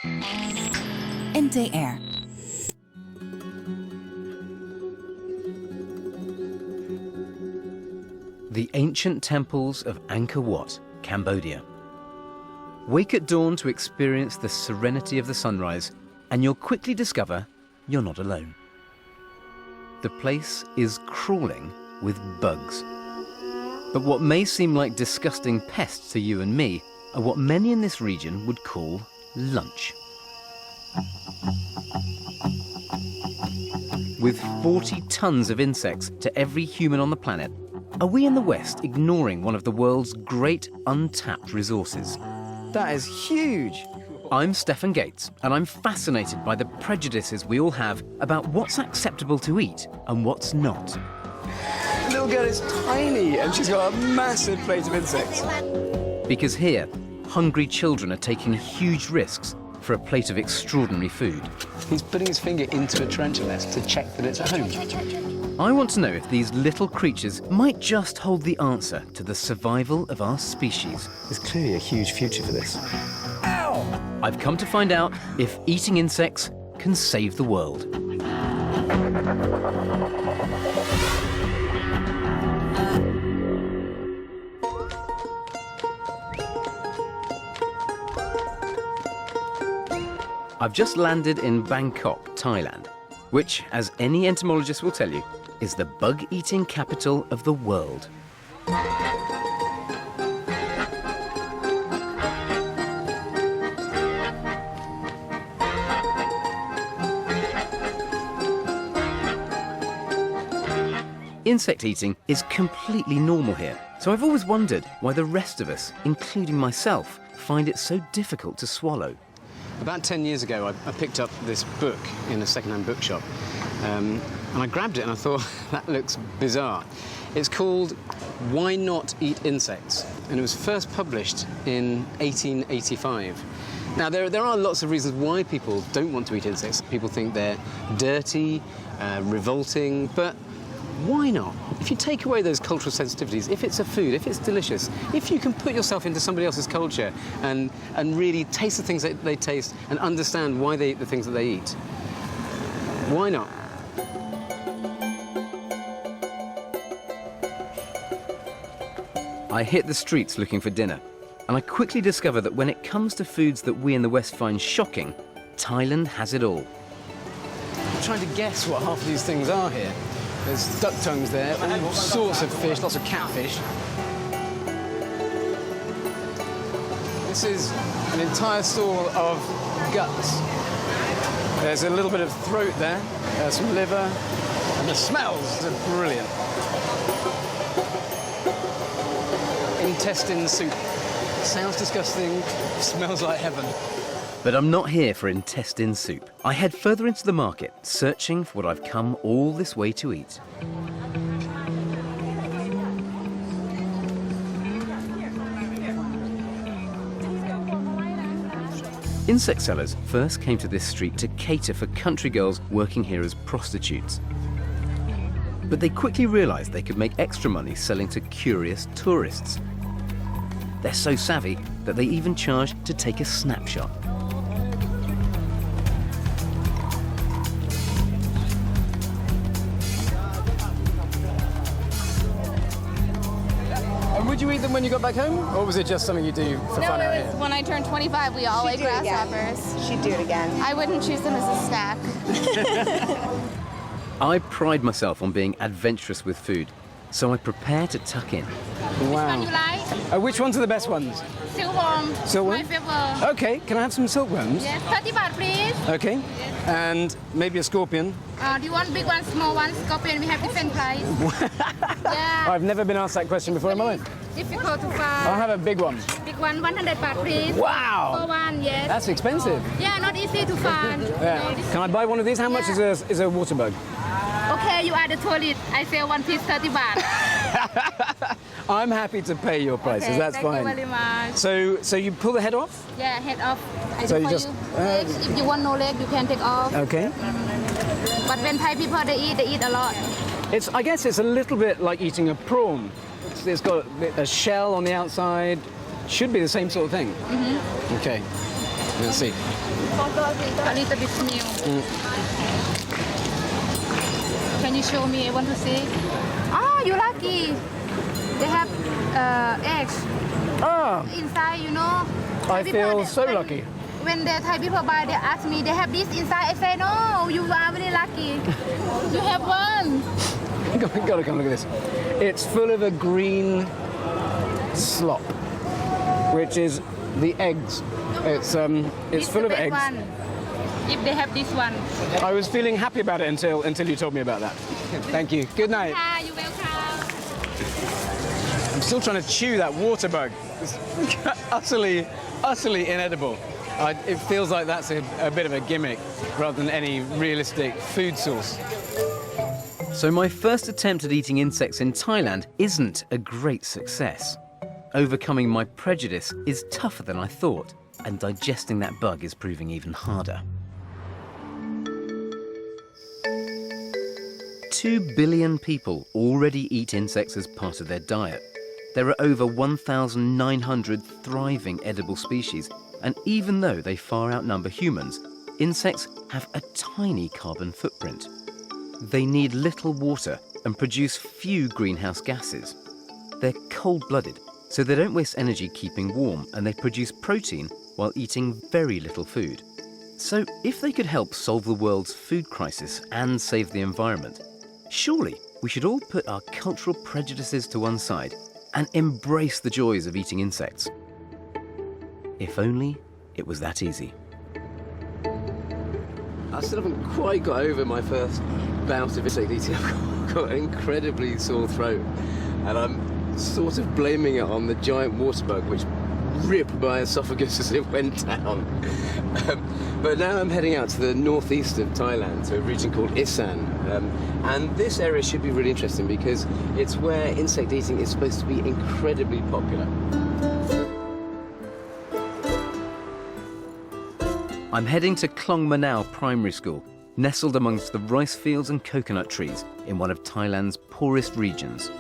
NTR. The ancient temples of Angkor Wat, Cambodia. Wake at dawn to experience the serenity of the sunrise, and you'll quickly discover you're not alone. The place is crawling with bugs. But what may seem like disgusting pests to you and me are what many in this region would call lunch. With 40 tons of insects to every human on the planet, are we in the West ignoring one of the world's great untapped resources? That is huge. I'm Stefan Gates, and I'm fascinated by the prejudices we all have about what's acceptable to eat and what's not. The little girl is tiny and she's got a massive plate of insects. Because here, hungry children are taking huge risks for a plate of extraordinary food. He's putting his finger into a tarantula nest to check that it's at home. I want to know if these little creatures might just hold the answer to the survival of our species. There's clearly a huge future for this. Ow! I've come to find out if eating insects can save the world. I've just landed in Bangkok, Thailand, which, as any entomologist will tell you, is the bug-eating capital of the world. Insect eating is completely normal here, so I've always wondered why the rest of us, including myself, find it so difficult to swallow. About 10 years ago, I picked up this book in a second-hand bookshop. And I grabbed it and I thought, that looks bizarre. It's called Why Not Eat Insects? And it was first published in 1885. Now, there are lots of reasons why people don't want to eat insects. People think they're dirty, revolting, but why not? If you take away those cultural sensitivities, if it's a food, if it's delicious, if you can put yourself into somebody else's culture and really taste the things that they taste and understand why they eat the things that they eat, why not? I hit the streets looking for dinner, and I quickly discover that when it comes to foods that we in the West find shocking, Thailand has it all. I'm trying to guess what half of these things are here. There's duck tongues there, all sorts of fish, lots of catfish. This is an entire stall of guts. There's a little bit of throat there, some liver, and the smells are brilliant. Intestine soup. Sounds disgusting, smells like heaven. But I'm not here for intestine soup. I head further into the market, searching for what I've come all this way to eat. Insect sellers first came to this street to cater for country girls working here as prostitutes. But they quickly realized they could make extra money selling to curious tourists. They're so savvy that they even charge to take a snapshot. Would you eat them when you got back home, or was it just something you do for fun out here? When I turned 25, we all ate grasshoppers. She'd do it again. I wouldn't choose them as a snack. I pride myself on being adventurous with food, so I prepare to tuck in. Which one you like? Which ones are the best ones? Silkworm. Silkworm? My favorite. Okay, can I have some silkworms? Yes, 30 baht, please. Okay, and maybe a scorpion. Do you want big one, small one? Scorpion, we have different price. Yeah. I've never been asked that question before in my life. Difficult to I'll find. have a big one. Big one, 100 baht, please. Wow! Small one, yes. That's expensive. Yeah, not easy to find. Yeah. Can I buy one of these? How much is a water bug? Okay, you are the toilet. I sell one piece 30 baht. I'm happy to pay your prices, Okay, that's fine. Thank you very much. So you pull the head off? Yeah, head off. I So do you for just- you. Legs, if you want no leg, you can take off. Okay. But when Thai people, they eat a lot. I guess it's a little bit like eating a prawn. It's got a shell on the outside. Should be the same sort of thing. Mm-hmm. Okay. Let's see. A little bit new. Can you show me? I want to see. Oh, you're lucky. They have eggs Ah, inside, you know. I feel so lucky. When the Thai people buy, they ask me, they have this inside. I say, no, you are very lucky. You have one. Gotta come look at this. It's full of a green slop, which is the eggs. It's This full of the best eggs. one. If they have this one. I was feeling happy about it until you told me about that. Thank you. Good night. Ah, you're welcome. I'm still trying to chew that water bug. It's utterly inedible. It feels like that's a bit of a gimmick rather than any realistic food source. So my first attempt at eating insects in Thailand isn't a great success. Overcoming my prejudice is tougher than I thought, and digesting that bug is proving even harder. 2 billion people already eat insects as part of their diet. There are over 1,900 thriving edible species, and even though they far outnumber humans, insects have a tiny carbon footprint. They need little water and produce few greenhouse gases. They're cold-blooded, so they don't waste energy keeping warm, and they produce protein while eating very little food. So if they could help solve the world's food crisis and save the environment, surely we should all put our cultural prejudices to one side and embrace the joys of eating insects. If only it was that easy. I still haven't quite got over my first bout of insect eating. I've got an incredibly sore throat, and I'm sort of blaming it on the giant water bug which ripped my esophagus as it went down. But now I'm heading out to the northeast of Thailand, to a region called Eten, and this area should be really interesting because it's where insect eating is supposed to be incredibly popular. I'm heading to Klong Manau Primary School, nestled amongst the rice fields and coconut trees in one of Thailand's poorest regions.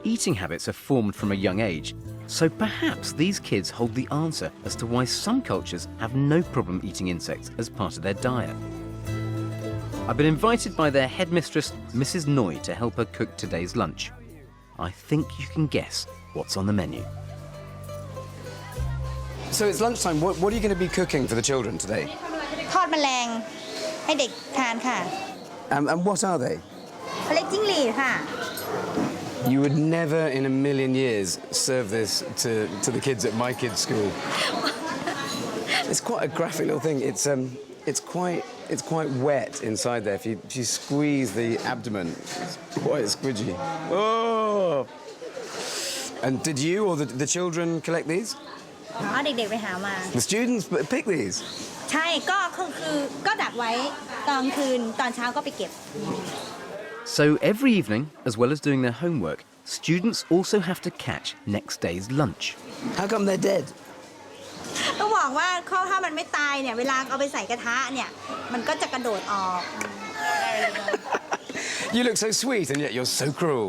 Eating habits are formed from a young age, so perhaps these kids hold the answer as to why some cultures have no problem eating insects as part of their diet. I've been invited by their headmistress, Mrs. Noi, to help her cook today's lunch. I think you can guess what's on the menu. So it's lunchtime. What are you going to be cooking for the children today? ทอดแมลงให้เด็กทานค่ะ And what are they? เขาเรียกจิ้งหรีดค่ะ You would never in a million years serve this to the kids at my kids' school. It's quite a graphic little thing. It's quite wet inside there. If you squeeze the abdomen, it's quite squidgy. Oh! And did you or the children collect these? อ๋อเด็กๆไปหามา The students pick these? ใช่ก็ดักไว้ตอนคืนตอนเช้าก็ไปเก็บ So every evening, as well as doing their homework, students also have to catch next day's lunch. How come they're dead? ต้องบอกว่าถ้ามันไม่ตายเนี่ยเวลาเอาไปใส่กระทะเนี่ยมันก็จะกระโดดออก You look so sweet and yet you're so cruel.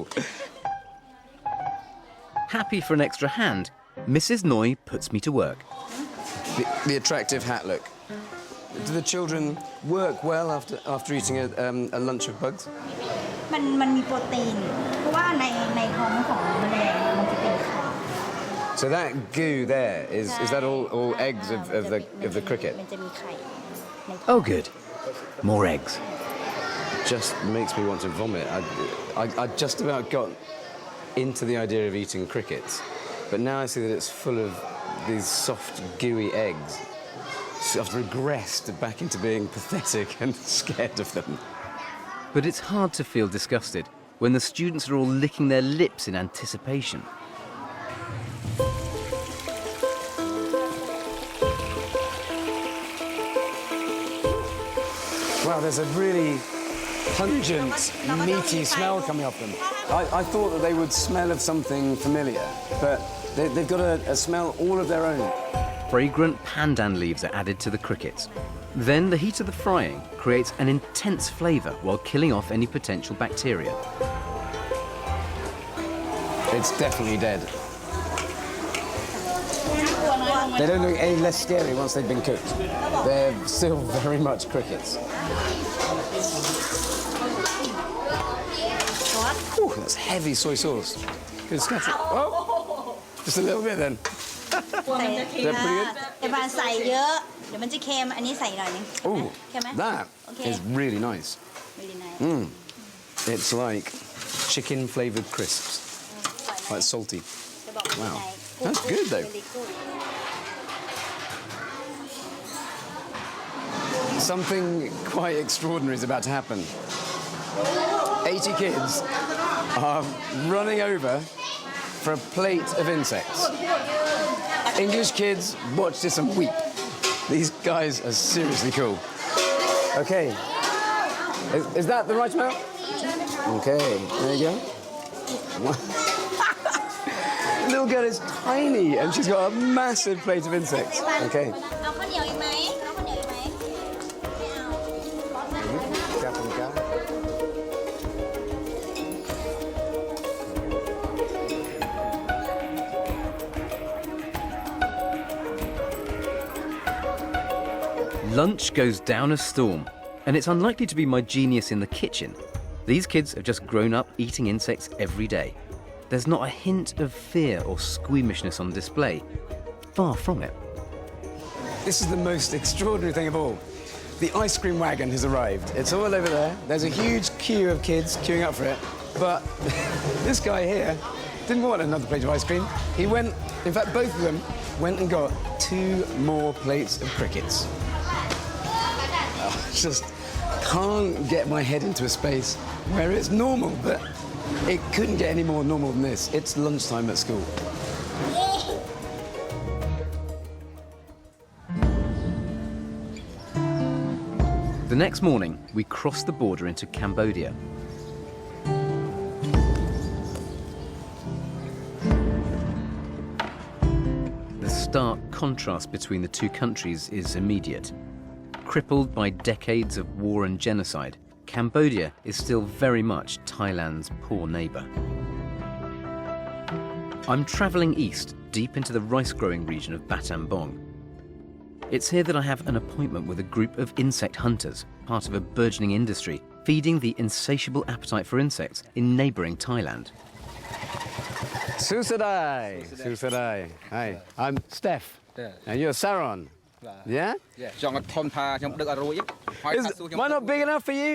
Happy for an extra hand, Mrs. Noi puts me to work. The attractive hat look. Do the children work well after eating a lunch of bugs? มันมีโปรตีนเพราะว่าในท้องของแมลงมันจะเป็นไข่ So that goo there is that all eggs of the cricket? มันจะมีไข่ Oh good, more eggs. Just makes me want to vomit. I just about got into the idea of eating crickets, but now I see that it's full of these soft, gooey eggs. So I've regressed back into being pathetic and scared of them. But it's hard to feel disgusted when the students are all licking their lips in anticipation. Wow, there's a really pungent, meaty smell coming off them. I thought that they would smell of something familiar, but they've got a smell all of their own. Fragrant pandan leaves are added to the crickets. Then the heat of the frying creates an intense flavour while killing off any potential bacteria. It's definitely dead. They don't look any less scary once they've been cooked. They're still very much crickets. Ooh, that's heavy soy sauce. Good stuff. Oh, just a little bit then. Is that pretty good? แต่บานใส่เยอะ เดี๋ยวมันจะเค็ม อันนี้ใส่หน่อยนึง Oh, เค็มไหม that Okay. is really nice. Really nice. It's like chicken flavoured crisps, like salty. จะบอกว่า Wow. ไง That's good though. Really good. Something quite extraordinary is about to happen. 80 kids are running over for a plate of insects. English kids watch this and weep. These guys are seriously cool. Okay. Is that the right amount? Okay, there you go. Little girl is tiny and she's got a massive plate of insects. Okay. เอาข้าวเหนียวอีกไหมเอาข้าวเหนียวอีกไหมไม่เอา Lunch goes down a storm, and it's unlikely to be my genius in the kitchen. These kids have just grown up eating insects every day. There's not a hint of fear or squeamishness on display. Far from it. This is the most extraordinary thing of all. The ice cream wagon has arrived. It's all over there. There's a huge queue of kids queuing up for it. But this guy here didn't want another plate of ice cream. He went, in fact, both of them went and got 2 more plates of crickets. I just can't get my head into a space where it's normal, but it couldn't get any more normal than this. It's lunchtime at school. The next morning, we cross the border into Cambodia. The stark contrast between the two countries is immediate. Crippled by decades of war and genocide, Cambodia is still very much Thailand's poor neighbour. I'm travelling east, deep into the rice-growing region of Battambang. It's here that I have an appointment with a group of insect hunters, part of a burgeoning industry, feeding the insatiable appetite for insects in neighbouring Thailand. Susadai. Susadai. Hi, I'm Steph. Yeah. And you're Saron. Yeah? Yeah. ចង់ឲ្យធំថាខ្ញុំដឹកអត់រួចហើយថាសួរខ្ញុំ Am I not big enough for you?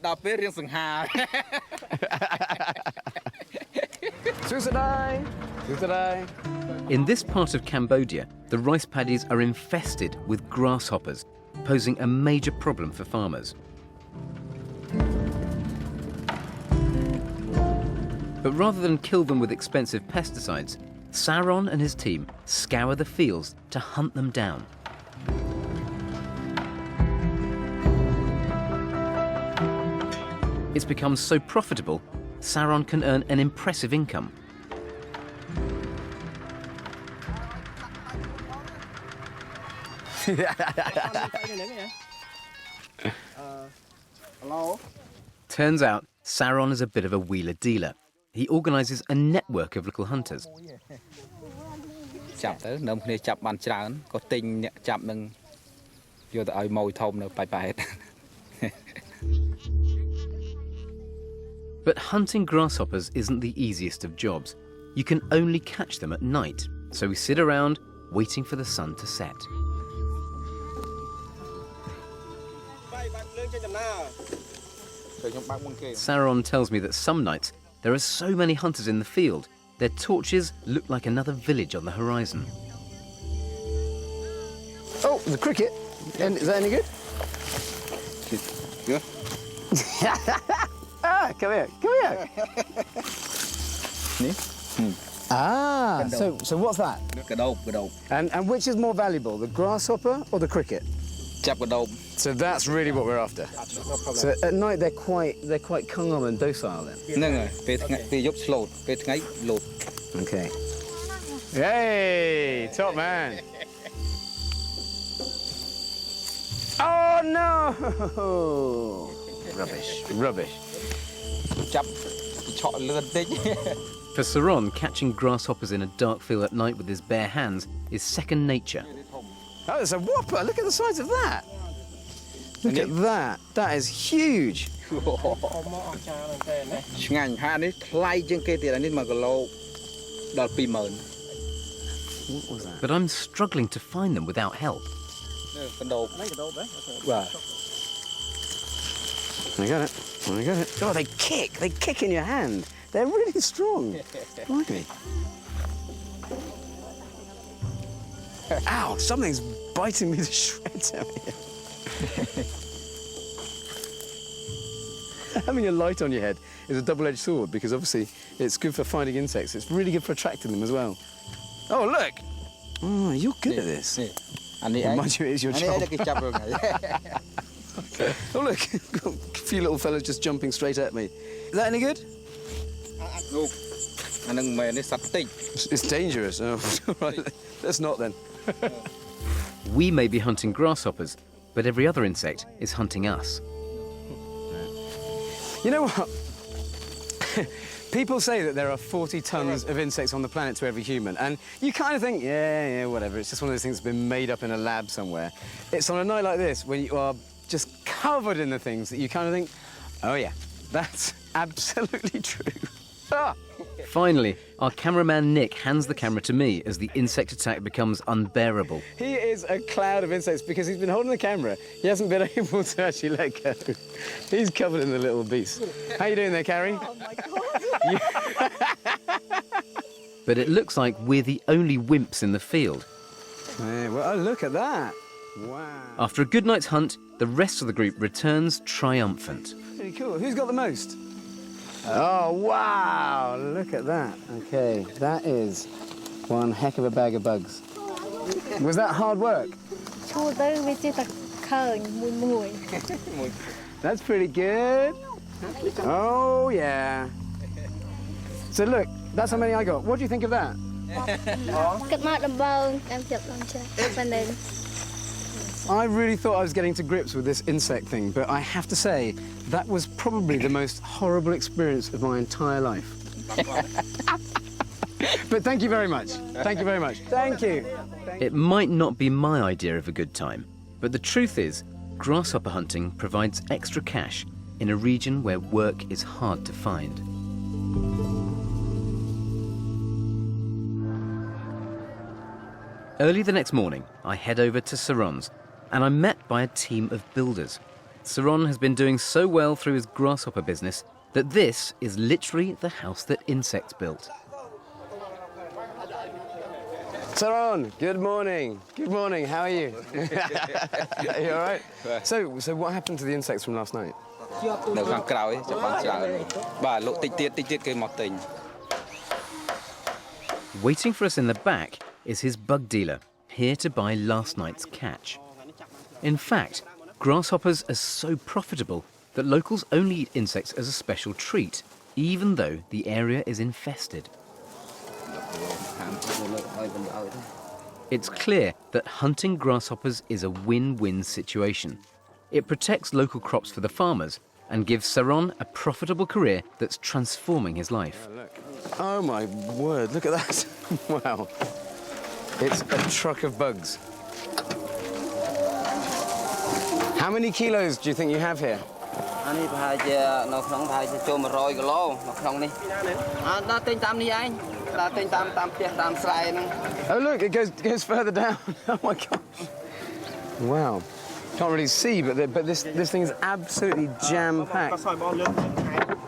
ដល់ពេលរៀងសង្ហា Susadai. Susadai. In this part of Cambodia, the rice paddies are infested with grasshoppers, posing a major problem for farmers. But rather than kill them with expensive pesticides, Saron and his team scour the fields to hunt them down. It's become so profitable, Saron can earn an impressive income. Turns out, Saron is a bit of a wheeler-dealer. He organises a network of little hunters. ចាប់ទៅនៅគ្នាចាប់បានច្រើនក៏ទិញអ្នកចាប់នឹងយកទៅឲ្យម៉ួយធំនៅប៉ែត But hunting grasshoppers isn't the easiest of jobs. You can only catch them at night, so we sit around waiting for the sun to set. Saron tells me that some nights there are so many hunters in the field, their torches look like another village on the horizon. Oh, the cricket. And is that any good? Yeah. Ah, come here. Come here. Ah, so what's that? កដោប And which is more valuable, the grasshopper or the cricket? ចាប់កដោប So that's really what we're after. So at night they're quite calm and docile then. ហ្នឹងហើយពេលថ្ងៃពេលយប់ឆ្លូតពេលថ្ងៃលោត Okay. Hey, top man. Oh no! Rubbish. Rubbish. ចាប់ឆក់លឿនតិច For Saron, catching grasshoppers in a dark field at night with his bare hands is second nature. Oh, it's a whopper. Look at the size of that. Look at that. That is huge. ឆ្ងាញ់ហានេះថ្លៃជាងគេទៀតអានេះ1គីឡូដល់20000 What was that? But I'm struggling to find them without help. កណ្ដោប Right. I got it. I got it. Oh, they kick. They kick in your hand. They're really strong. Blimey. Ow, something's biting me to shreds out here. Having a light on your head is a double-edged sword because obviously it's good for finding insects. It's really good for attracting them as well. Oh, look! Oh, you're good at this. អានេះ Mind you, it is your អានេះ job. គេចាប់រងហើយ Oh, look! A few little fellas just jumping straight at me. Is that any good? នោះអានឹងមិនមែននេះសត្វតិច It's dangerous. Oh, right. Let's not then. We may be hunting grasshoppers, but every other insect is hunting us. You know what? People say that there are 40 tons of insects on the planet to every human, and you kind of think, yeah, whatever. It's just one of those things that's been made up in a lab somewhere. It's on a night like this when you are just covered in the things that you kind of think, oh yeah, that's absolutely true. Ah! Finally, our cameraman Nick hands the camera to me as the insect attack becomes unbearable. He is a cloud of insects because he's been holding the camera. He hasn't been able to actually let go. He's covered in the little beast. How you doing there, Carrie? Oh my god. But it looks like we're the only wimps in the field. Yeah, well, oh, look at that. Wow. After a good night's hunt, the rest of the group returns triumphant. Pretty cool. Who's got the most? Oh, wow. Look at that. Okay, that is one heck of a bag of bugs. Was that hard work? ឈូទៅវាចេះតែឃើញមួយ That's pretty good. Oh, yeah. So, look, that's how many I got. What do you think of that? គិតមកដំបងតាមចិត្តឡើងចេះប៉ុណ្ណឹង I really thought I was getting to grips with this insect thing, but I have to say, that was probably the most horrible experience of my entire life. But thank you very much. Thank you very much. Thank you. It might not be my idea of a good time, but the truth is, grasshopper hunting provides extra cash in a region where work is hard to find. Early the next morning, I head over to Saron's, and I'm met by a team of builders. Saron has been doing so well through his grasshopper business that this is literally the house that Insects built. Saron, good morning. Good morning. How are you? Are you all right? So what happened to the insects from last night? នៅខាងក្រោយចាប់បានច្រើនបាទលោកតិចទៀតគេមកទិញ Waiting for us in the back is his bug dealer, here to buy last night's catch. In fact, grasshoppers are so profitable that locals only eat insects as a special treat, even though the area is infested. It's clear that hunting grasshoppers is a win-win situation. It protects local crops for the farmers and gives Saron a profitable career that's transforming his life. Oh my word, look at that. Wow. It's a truck of bugs. How many kilos do you think you have here? អានេះប្រហែលជានៅក្នុងប្រហែលជាចូល100គីឡូនៅក្នុងនេះដល់ទិញតាមនេះឯងដល់ទិញតាមផ្ទះតាមស្រែហ្នឹង Oh look, it goes further down. Oh my gosh. Wow. Can't really see, but this thing is absolutely jam-packed.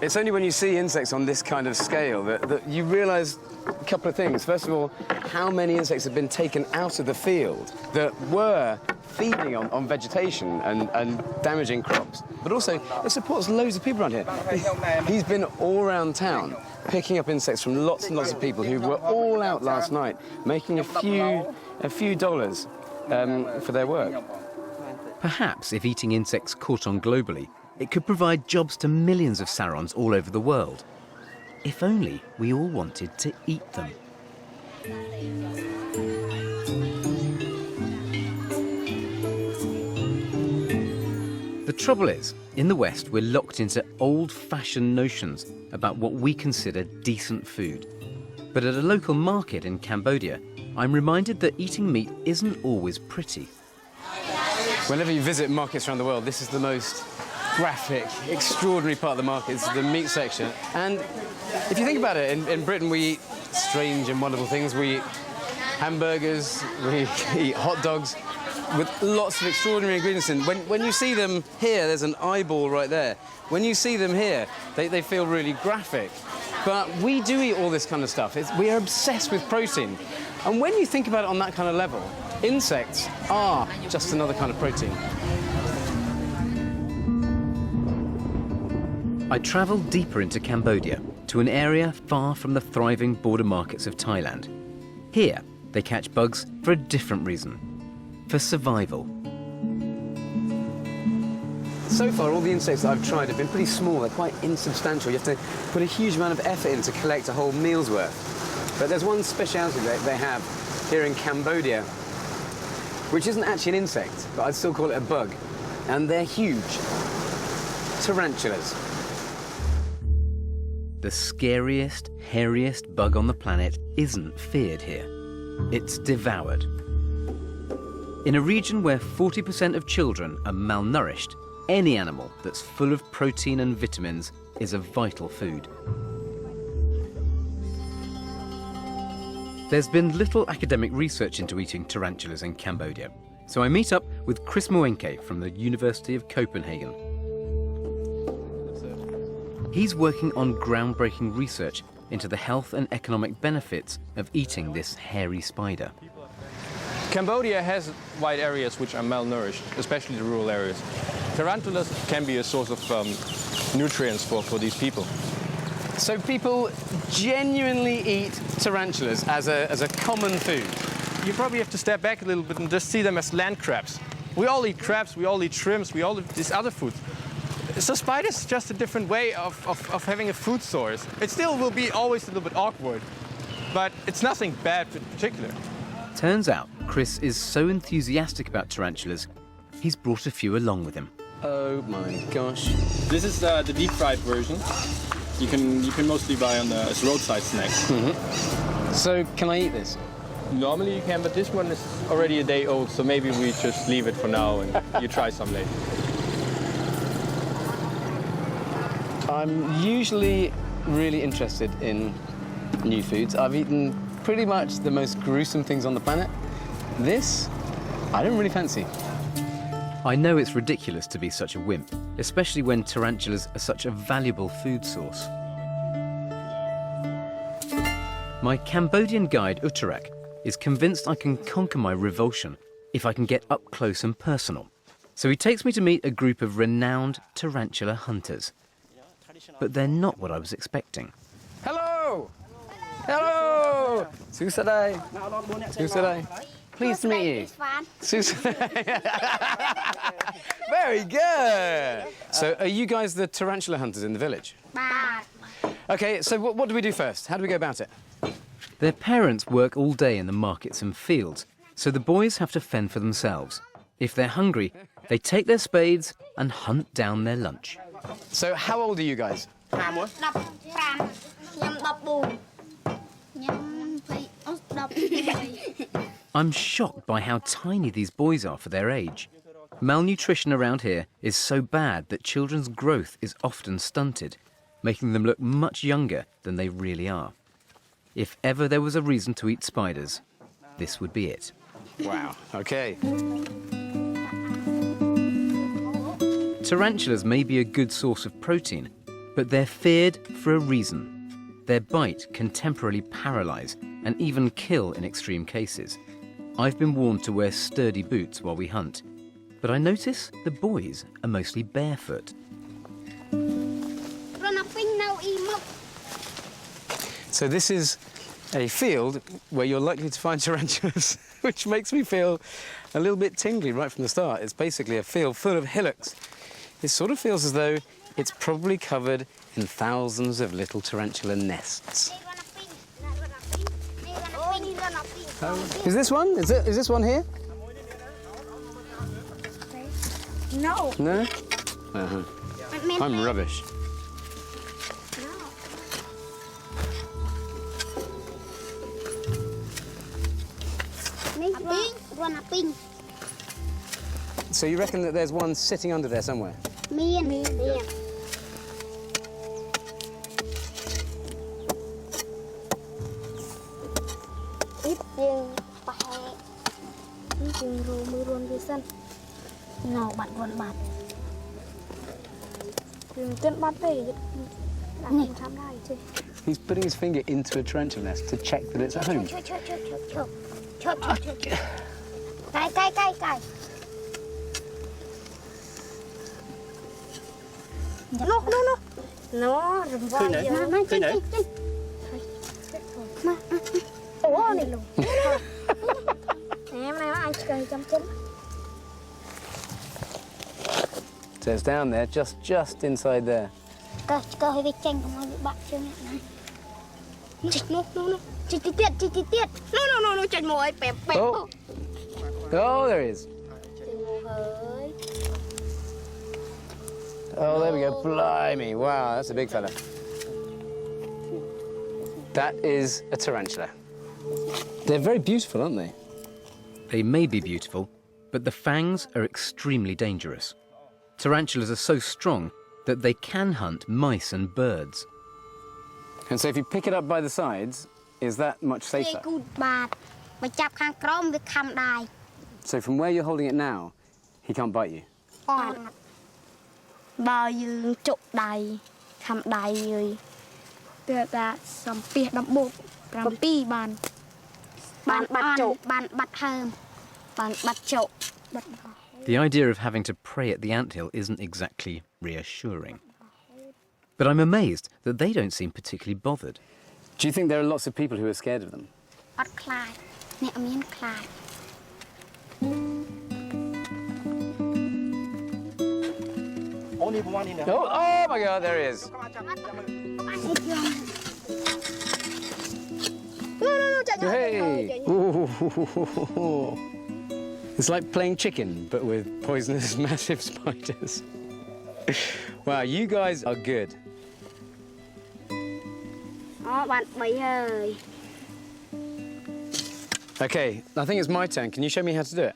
It's only when you see insects on this kind of scale that you realise a couple of things. First of all, how many insects have been taken out of the field that were feeding on vegetation and damaging crops. But also, it supports loads of people around here. He's been all around town picking up insects from lots and lots of people who were all out last night, making a few dollars for their work. Perhaps if eating insects caught on globally, it could provide jobs to millions of Sarons all over the world. If only we all wanted to eat them. The trouble is, in the West, we're locked into old-fashioned notions about what we consider decent food. But at a local market in Cambodia, I'm reminded that eating meat isn't always pretty. Whenever you visit markets around the world, this is the most graphic, extraordinary part of the market. It's the meat section. And if you think about it, in Britain we eat strange and wonderful things. We eat hamburgers, we eat hot dogs with lots of extraordinary ingredients in. When you see them here, there's an eyeball right there. When you see them here, they feel really graphic. But we do eat all this kind of stuff. We are obsessed with protein. And when you think about it on that kind of level, insects are just another kind of protein. I travelled deeper into Cambodia, to an area far from the thriving border markets of Thailand. Here, they catch bugs for a different reason, for survival. So far, all the insects that I've tried have been pretty small. They're quite insubstantial. You have to put a huge amount of effort in to collect a whole meal's worth. But there's one speciality that they have here in Cambodia, which isn't actually an insect, but I'd still call it a bug. And they're huge. Tarantulas. The scariest, hairiest bug on the planet isn't feared here. It's devoured. In a region where 40% of children are malnourished, any animal that's full of protein and vitamins is a vital food. There's been little academic research into eating tarantulas in Cambodia, so I meet up with Chris Moenke from the University of Copenhagen. He's working on groundbreaking research into the health and economic benefits of eating this hairy spider. Cambodia has wide areas which are malnourished, especially the rural areas. Tarantulas can be a source of nutrients for these people. So people genuinely eat tarantulas as a common food. You probably have to step back a little bit and just see them as land crabs. We all eat crabs, we all eat shrimps, we all eat these other foods. So spiders is just a different way of having a food source. It still will be always a little bit awkward, but it's nothing bad in particular. Turns out Chris is so enthusiastic about tarantulas, he's brought a few along with him. Oh my gosh. This is the deep fried version. You can mostly buy on as roadside snacks. Mm-hmm. So can I eat this? Normally you can, but this one is already a day old, so maybe we just leave it for now and you try some later. I'm usually really interested in new foods. I've eaten pretty much the most gruesome things on the planet. This, I don't really fancy. I know it's ridiculous to be such a wimp, especially when tarantulas are such a valuable food source. My Cambodian guide, Uttarak, is convinced I can conquer my revulsion if I can get up close and personal. So he takes me to meet a group of renowned tarantula hunters. But they're not what I was expecting. Hello! Hello! Susadai. Susadai. Pleased to meet you. Susadai. Very good. So are you guys the tarantula hunters in the village? Okay, so what do we do first? How do we go about it? Their parents work all day in the markets and fields, so the boys have to fend for themselves. If they're hungry, they take their spades and hunt down their lunch. So how old are you guys? I'm shocked by how tiny these boys are for their age. Malnutrition around here is so bad that children's growth is often stunted, making them look much younger than they really are. If ever there was a reason to eat spiders, this would be it. Wow, okay. Tarantulas may be a good source of protein, but they're feared for a reason. Their bite can temporarily paralyse and even kill in extreme cases. I've been warned to wear sturdy boots while we hunt, but I notice the boys are mostly barefoot. So this is a field where you're likely to find tarantulas, which makes me feel a little bit tingly right from the start. It's basically a field full of hillocks. It sort of feels as though it's probably covered in thousands of little tarantula nests. Is this one? Is this one here? No. No? Uh-huh. I'm rubbish. So you reckon that there's one sitting under there somewhere? Yeah. Ít riêng phải riêng rồi mới luôn đi sân nào bạn còn bạn riêng chân bắt về làm tham lại chứ. He's putting his finger into a tarantula nest to check that it's at home. Cay. No. Nó rừng voi Khơi nè. Ủa này luôn. Em này anh chơi chăm chân. So it's down there, just inside there. Cơ hơi bị chanh không bị bạn chưa nhỉ? No. Chi tiết. No, chanh mồi bẹp. Oh, there he is. Oh, there we go. Blimey. Wow, that's a big fella. That is a tarantula. They're very beautiful, aren't they? They may be beautiful, but the fangs are extremely dangerous. Tarantulas are so strong that they can hunt mice and birds. And so if you pick it up by the sides, is that much safer? So from where you're holding it now, he can't bite you? Bao nhiêu chục đầy, khăm đầy rồi. Từ ta sắm pia đâm bột, làm pi bàn. Bàn bắt chậu, bàn bắt hơm, bàn bắt chậu. The idea of having to prey at the anthill isn't exactly reassuring. But I'm amazed that they don't seem particularly bothered. Do you think there are lots of people who are scared of them? Only one in the Oh my God, there he is. Hey! Ooh. It's like playing chicken, but with poisonous, massive spiders. Wow, you guys are good. Okay, I think it's my turn. Can you show me how to do it?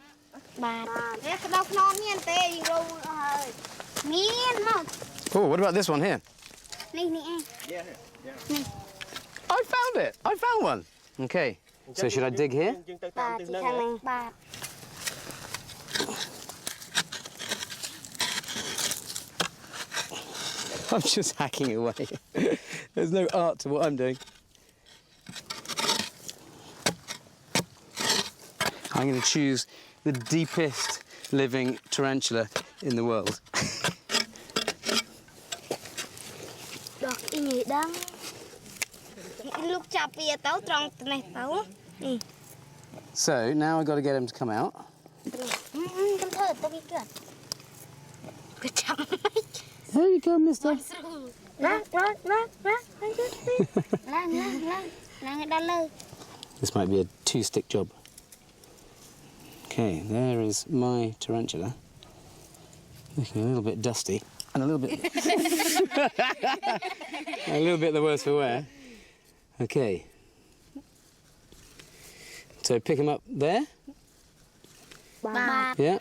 Oh, what about this one here? I found it. I found one. Okay, so should I dig here? I'm just hacking away. There's no art to what I'm doing. I'm going to choose the deepest living tarantula in the world. So now I've got to get him to come out. There you go, mister. This might be a two-stick job. Okay, there is my tarantula. Looking a little bit dusty and a little bit... a little bit the worse for wear. Okay. So pick him up there. Yeah.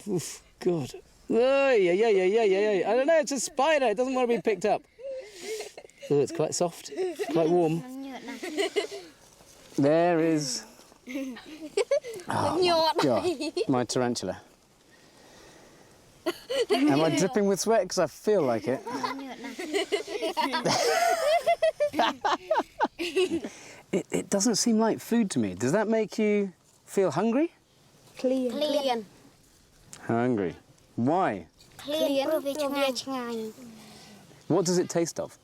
Oof, God. Oh, yeah. I don't know, it's a spider. It doesn't want to be picked up. Oh, it's quite soft, quite warm. There is... Oh, my God, my tarantula. Am I dripping with sweat? Because I feel like it. It doesn't seem like food to me. Does that make you feel hungry? Clean. Hungry. Why? Clean. What does it taste of?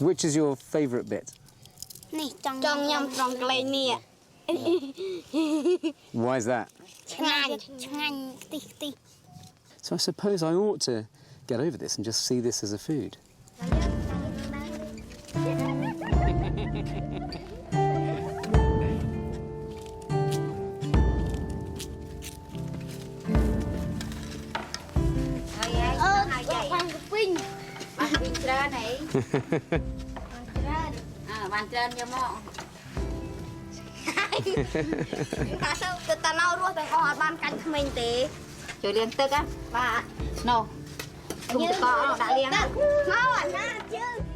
Which is your favourite bit? Why is that? So I suppose I ought to get over this and just see this as a food.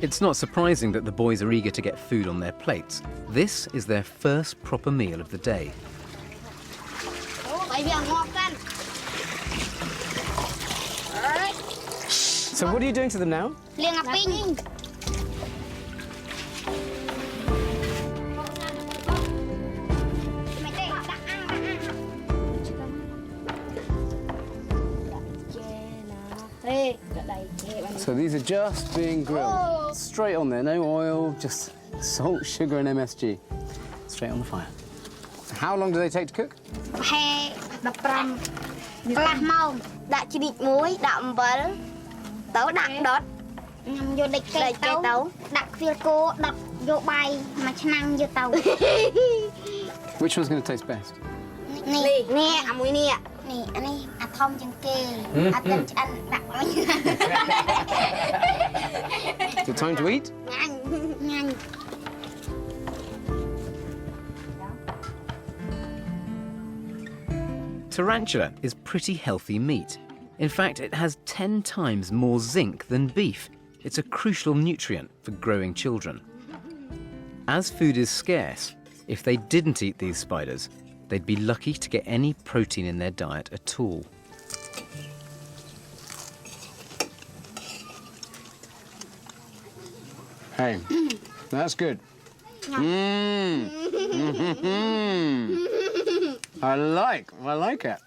It's not surprising that the boys are eager to get food on their plates. This is their first proper meal of the day. So what are you doing to them now? So these are just being grilled. Straight on there, no oil, just salt, sugar and MSG. Straight on the fire. How long do they take to cook? ទៅដាក់ដុតខ្ញុំយកដេកចេកទៅដាក់ខ្វៀលគោដុតយកបាយមួយឆ្នាំងយកទៅ Which one's going to taste best? នេះអាមួយនេះអានេះអាធំជាងគេអាទឹកឆ្អិនដាក់អុយ Is it time to eat? ញ៉ាំ Tarantula is pretty healthy meat. In fact, it has 10 times more zinc than beef. It's a crucial nutrient for growing children. As food is scarce, if they didn't eat these spiders, they'd be lucky to get any protein in their diet at all. Hey, that's good. I like it.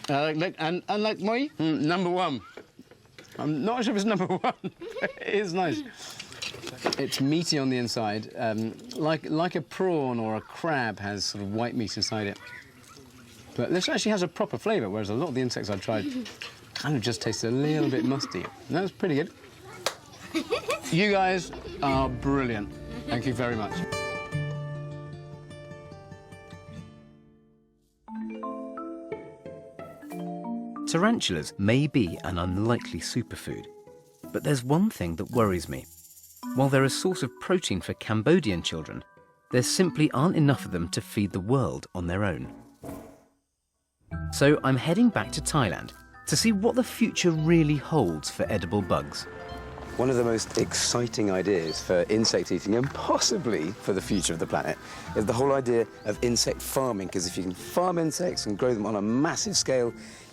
And like me, number one. I'm not sure if it's number one. It is nice. It's meaty on the inside, like a prawn or a crab has sort of white meat inside it. But this actually has a proper flavour, whereas a lot of the insects I've tried kind of just taste a little bit musty. That's pretty good. You guys are brilliant. Thank you very much. Tarantulas may be an unlikely superfood, but there's one thing that worries me. While they're a source of protein for Cambodian children, there simply aren't enough of them to feed the world on their own. So I'm heading back to Thailand to see what the future really holds for edible bugs. One of the most exciting ideas for insect eating, and possibly for the future of the planet, is the whole idea of insect farming, because if you can farm insects and grow them on a massive scale,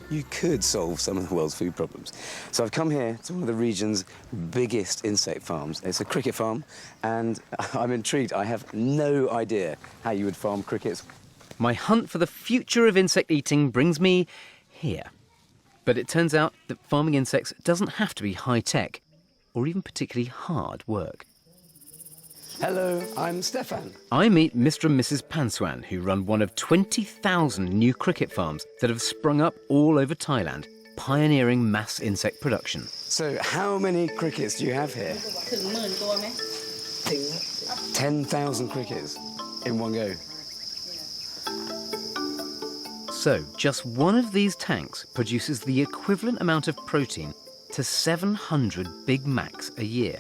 you could solve some of the world's food problems. So I've come here to one of the region's biggest insect farms. It's a cricket farm, and I'm intrigued. I have no idea how you would farm crickets. My hunt for the future of insect eating brings me here. But it turns out that farming insects doesn't have to be high-tech or even particularly hard work. Hello, I'm Stefan. I meet Mr. and Mrs. Panswan, who run one of 20,000 new cricket farms that have sprung up all over Thailand, pioneering mass insect production. So how many crickets do you have here? 10,000 crickets in one go. So just one of these tanks produces the equivalent amount of protein to 700 Big Macs a year.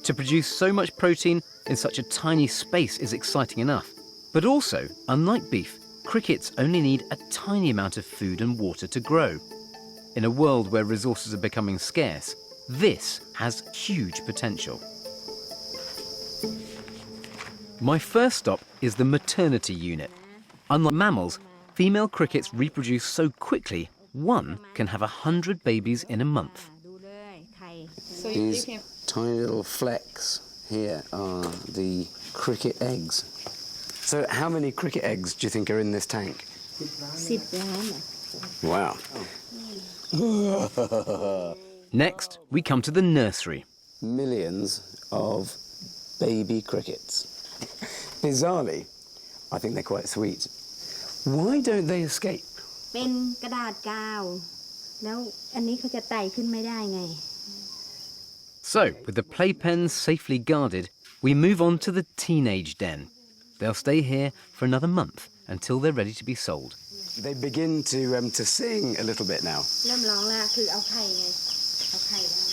To produce so much protein in such a tiny space is exciting enough. But also, unlike beef, crickets only need a tiny amount of food and water to grow. In a world where resources are becoming scarce, this has huge potential. My first stop is the maternity unit. Unlike mammals, female crickets reproduce so quickly, one can have 100 babies in a month. These tiny little flecks here are the cricket eggs. So how many cricket eggs do you think are in this tank? 10 Wow. Next, we come to the nursery. Millions of baby crickets. Bizarrely, I think they're quite sweet. Why don't they escape? เป็นกระดาษกาวแล้วอันนี้เขาจะไต่ขึ้นไม่ได้ไง So, with the playpens safely guarded, we move on to the teenage den. They'll stay here for another month until they're ready to be sold. They begin to sing a little bit now. เริ่มร้องแล้วคือเอาไข่ไงเอาไข่แล้ว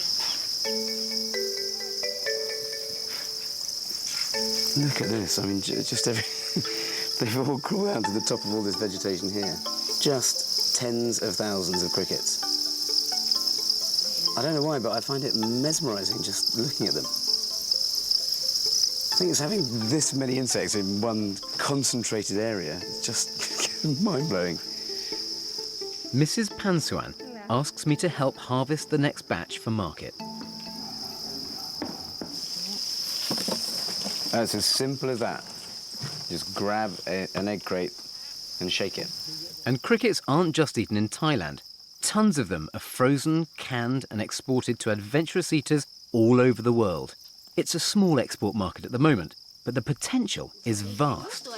Look at this. I mean, just every... They've all crawled out to the top of all this vegetation here. Just tens of thousands of crickets. I don't know why, but I find it mesmerising just looking at them. I think it's having this many insects in one concentrated area. It's just mind-blowing. Mrs. Pansuan asks me to help harvest the next batch for market. It's as simple as that. Just grab an egg crate and shake it. And crickets aren't just eaten in Thailand. Tons of them are frozen, canned and exported to adventurous eaters all over the world. It's a small export market at the moment, but the potential is vast.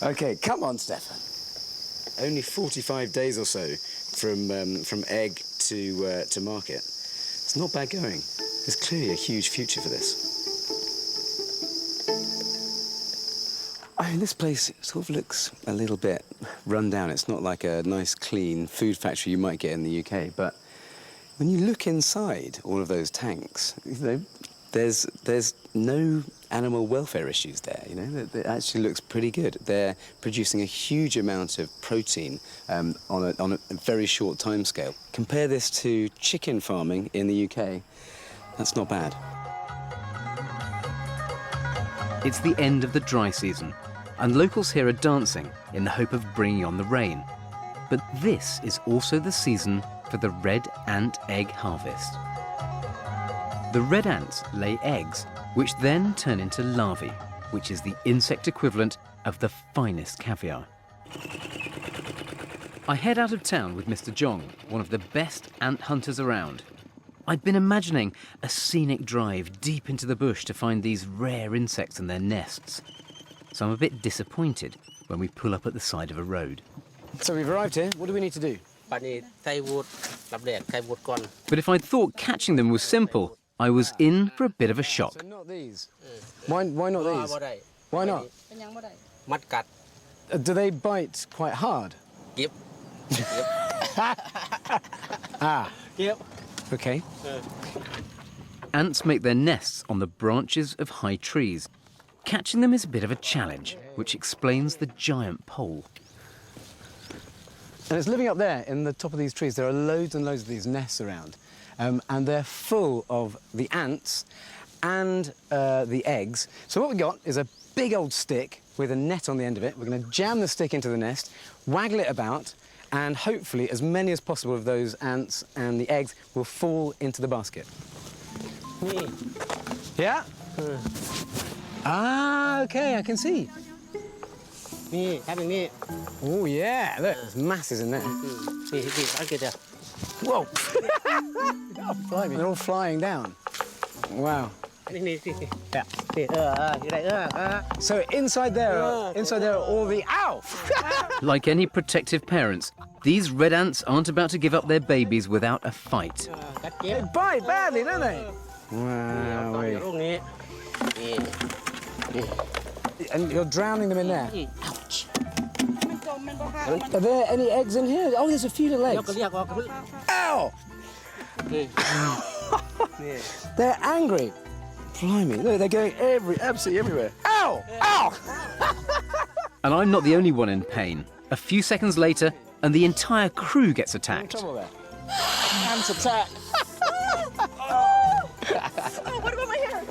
OK, come on, Stefan. Only 45 days or so from egg to market. It's not bad going. There's clearly a huge future for this. I mean, this place sort of looks a little bit run down. It's not like a nice, clean food factory you might get in the UK, but when you look inside all of those tanks, you know, there's no animal welfare issues there, you know. It actually looks pretty good. They're producing a huge amount of protein on a very short timescale. Compare this to chicken farming in the UK, that's not bad. It's the end of the dry season, and locals here are dancing in the hope of bringing on the rain. But this is also the season for the red ant egg harvest. The red ants lay eggs, which then turn into larvae, which is the insect equivalent of the finest caviar. I head out of town with Mr. Jong, one of the best ant hunters around. I'd been imagining a scenic drive deep into the bush to find these rare insects and their nests. So I'm a bit disappointed when we pull up at the side of a road. So we've arrived here. What do we need to do? But if I'd thought catching them was simple, I was in for a bit of a shock. So not these. Why not these? Why not? Do they bite quite hard? Yep. Ah. Yep. OK. Ants make their nests on the branches of high trees. Catching them is a bit of a challenge, which explains the giant pole. And it's living up there in the top of these trees. There are loads and loads of these nests around. And they're full of the ants and the eggs. So what we've got is a big old stick with a net on the end of it. We're going to jam the stick into the nest, waggle it about, and hopefully as many as possible of those ants and the eggs will fall into the basket. Yeah? Ah, OK, I can see. Oh, yeah, look, there's masses in there. Whoa! Oh, they're all flying down. Wow. So inside there are all the... Ow! Like any protective parents, these red ants aren't about to give up their babies without a fight. They bite badly, don't they? Wow. And you're drowning them in there? Ouch. Are there any eggs in here? Oh, there's a few little eggs. Ow! They're angry. Blimey, look, they're going absolutely everywhere. Ow! Ow! And I'm not the only one in pain. A few seconds later, and the entire crew gets attacked. Trouble there. Ants attack. What about my hair?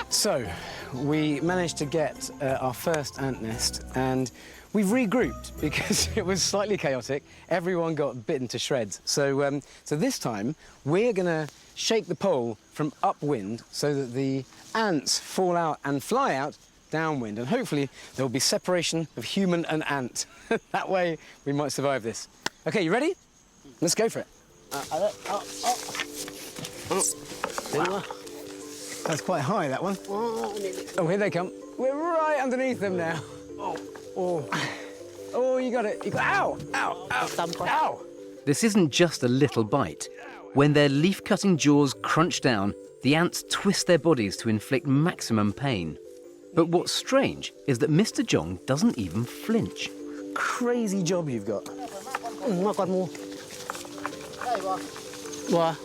So, we managed to get our first ant nest, and we've regrouped because it was slightly chaotic. Everyone got bitten to shreds. So, so this time, we're going to shake the pole from upwind so that the ants fall out and fly out downwind, and hopefully there will be separation of human and ant. That way, we might survive this. OK, you ready? Let's go for it. Wow. That's quite high, that one. Oh, here they come. We're right underneath them now. Oh, you got it. You got... Ow! Ow! Ow! Ow! This isn't just a little bite. When their leaf-cutting jaws crunch down, the ants twist their bodies to inflict maximum pain. But what's strange is that Mr. Jong doesn't even flinch. crazy job you've got. What got more? What?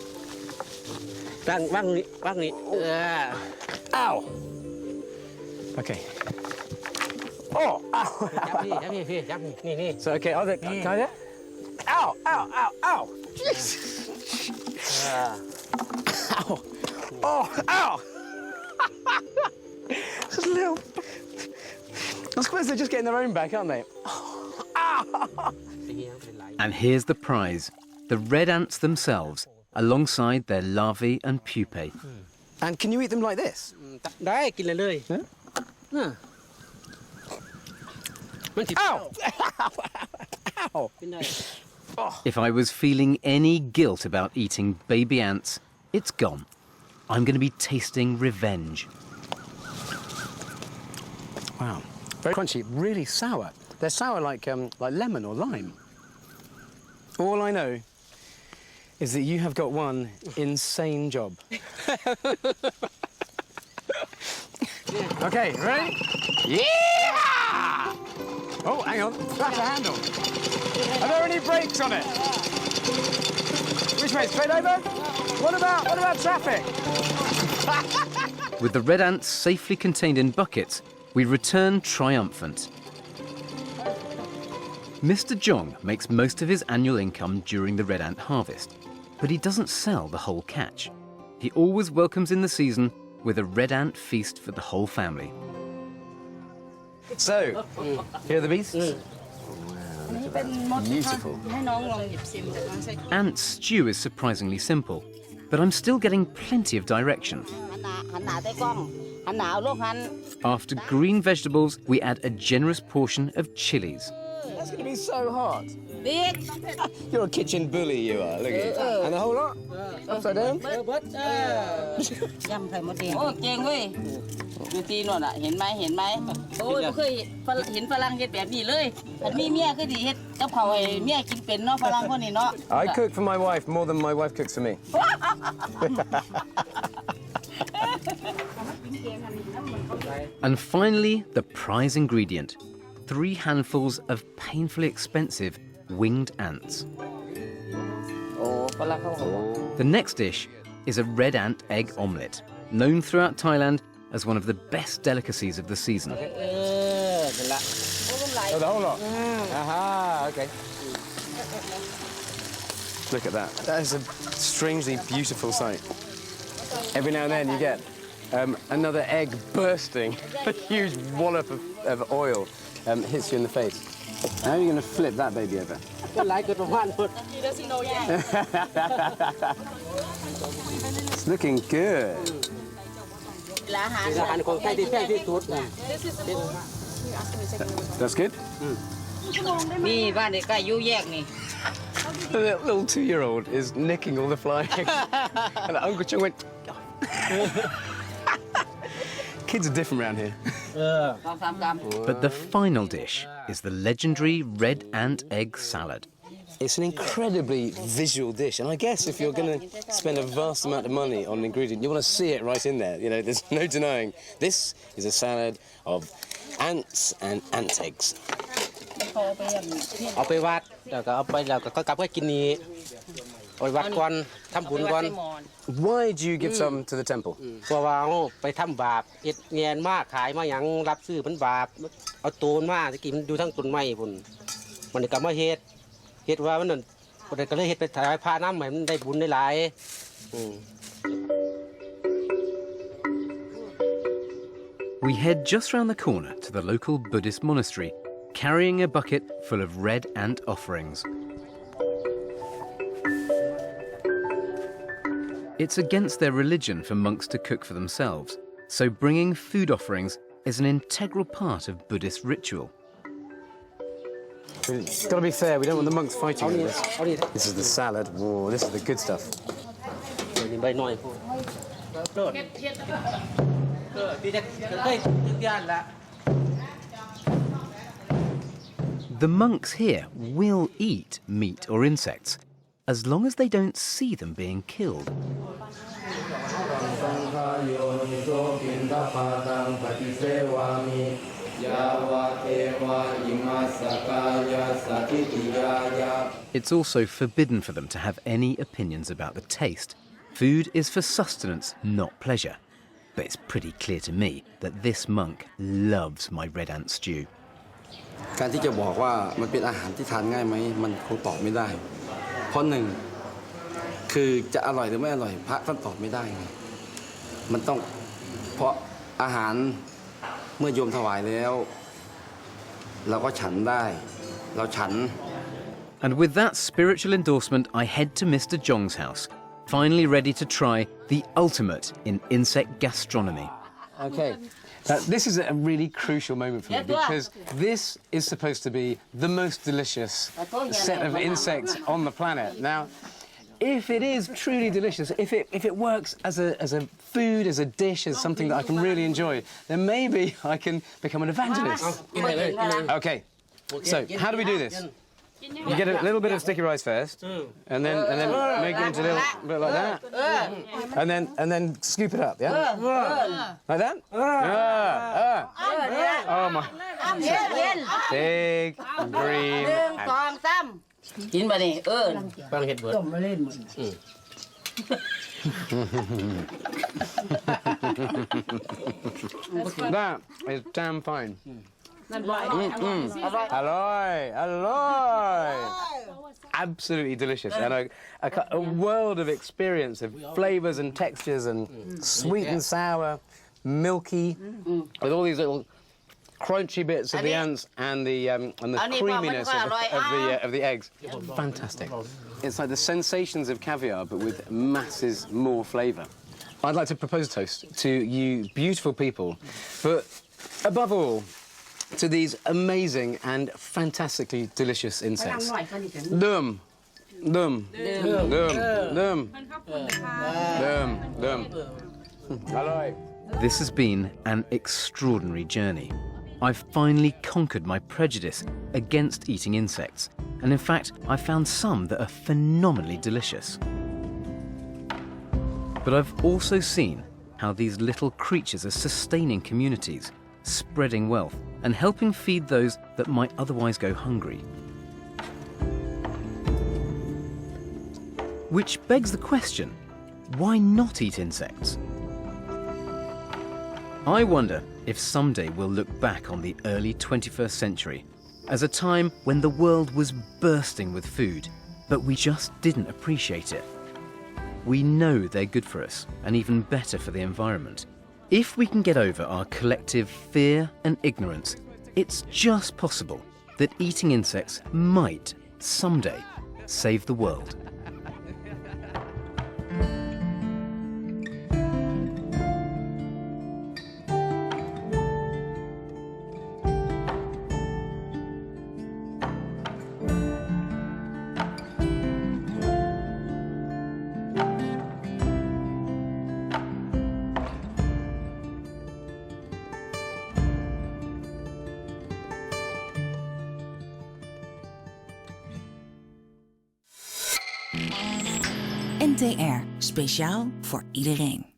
Ow! Okay. Oh! Ow! So, okay, I'll can I do it? Ow! Ow! Ow! Ow! Jesus! Ow! Oh! Ow! Just a little... I suppose they're just getting their own back, aren't they? Ow! And here's the prize, the red ants themselves, alongside their larvae and pupae. And can you eat them like this? Yeah? Ow! Ow! Ow! If I was feeling any guilt about eating baby ants, it's gone. I'm going to be tasting revenge. Wow. Very crunchy, really sour. They're sour like lemon or lime. All I know is that you have got one insane job. Okay, ready? Yeah! Oh, hang on. That's a handle. Are there any brakes on it? Which way? Straight over? What about traffic? With the red ants safely contained in buckets, we return triumphant. Mr. Jong makes most of his annual income during the red ant harvest, but he doesn't sell the whole catch. He always welcomes in the season with a red ant feast for the whole family. So, here are the beasts. Wow, look at that. Beautiful. Ant stew is surprisingly simple, but I'm still getting plenty of direction. After green vegetables, we add a generous portion of chilies. That's going to be so hot. You're a kitchen bully, you are. Look at it. And the whole lot? Upside down? I cook for my wife more than my wife cooks for me. And finally, the prize ingredient, 3 handfuls of painfully expensive winged ants. The next dish is a red ant egg omelette, known throughout Thailand as one of the best delicacies of the season. Oh, the whole lot? Aha, okay. Look at that. That is a strangely beautiful sight. Every now and then you get another egg bursting, a huge wallop of oil hits you in the face. Now you're going to flip that baby over. It's looking good. That's good? The little 2-year-old is nicking all the flying eggs. And Uncle Chung went... Kids are different around here. But the final dish is the legendary red ant egg salad. It's an incredibly visual dish, and I guess if you're going to spend a vast amount of money on an ingredient, you want to see it right in there. You know, there's no denying. This is a salad of ants and ant eggs. Why do you give some to the temple? We head just round the corner to the local Buddhist monastery, carrying a bucket full of red ant offerings. It's against their religion for monks to cook for themselves, so bringing food offerings is an integral part of Buddhist ritual. It's got to be fair, we don't want the monks fighting over this. This is the salad. Whoa, this is the good stuff. The monks here will eat meat or insects, as long as they don't see them being killed. It's also forbidden for them to have any opinions about the taste. Food is for sustenance, not pleasure. But it's pretty clear to me that this monk loves my red ant stew. การที่จะบอกว่ามันเป็นอาหารที่ทานง่ายไหมมันคงตอบไม่ได้เพราะหนึ่งคือจะอร่อยหรือไม่อร่อยพระท่านตอบไม่ได้ไงมันต้องเพราะอาหารเมื่อโยมถวายแล้วเราก็ฉันได้เราฉัน And with that spiritual endorsement, I head to Mr. Zhong's house, finally ready to try the ultimate in insect gastronomy. Okay. This is a really crucial moment for me because this is supposed to be the most delicious set of insects on the planet. Now, if it is truly delicious, if it works as a food, as a dish, as something that I can really enjoy, then maybe I can become an evangelist. Okay. So, how do we do this? You get a little bit of sticky rice first, and then make it into a little bit like that, and then scoop it up, yeah, like that. Oh my! Big green. Chín bà này, Bang hết bữa. That is damn fine. Alloy. Absolutely delicious, and a world of experience of flavours and textures, and sweet and sour, milky, with all these little crunchy bits of the ants and the creaminess of the eggs. Fantastic. It's like the sensations of caviar, but with masses more flavour. I'd like to propose a toast to you beautiful people, but above all, to these amazing and fantastically delicious insects. Dum. This has been an extraordinary journey. I've finally conquered my prejudice against eating insects, and in fact, I found some that are phenomenally delicious. But I've also seen how these little creatures are sustaining communities, spreading wealth, and helping feed those that might otherwise go hungry. Which begs the question, why not eat insects? I wonder if someday we'll look back on the early 21st century as a time when the world was bursting with food, but we just didn't appreciate it. We know they're good for us and even better for the environment. If we can get over our collective fear and ignorance, it's just possible that eating insects might, someday, save the world. NTR, speciaal voor iedereen.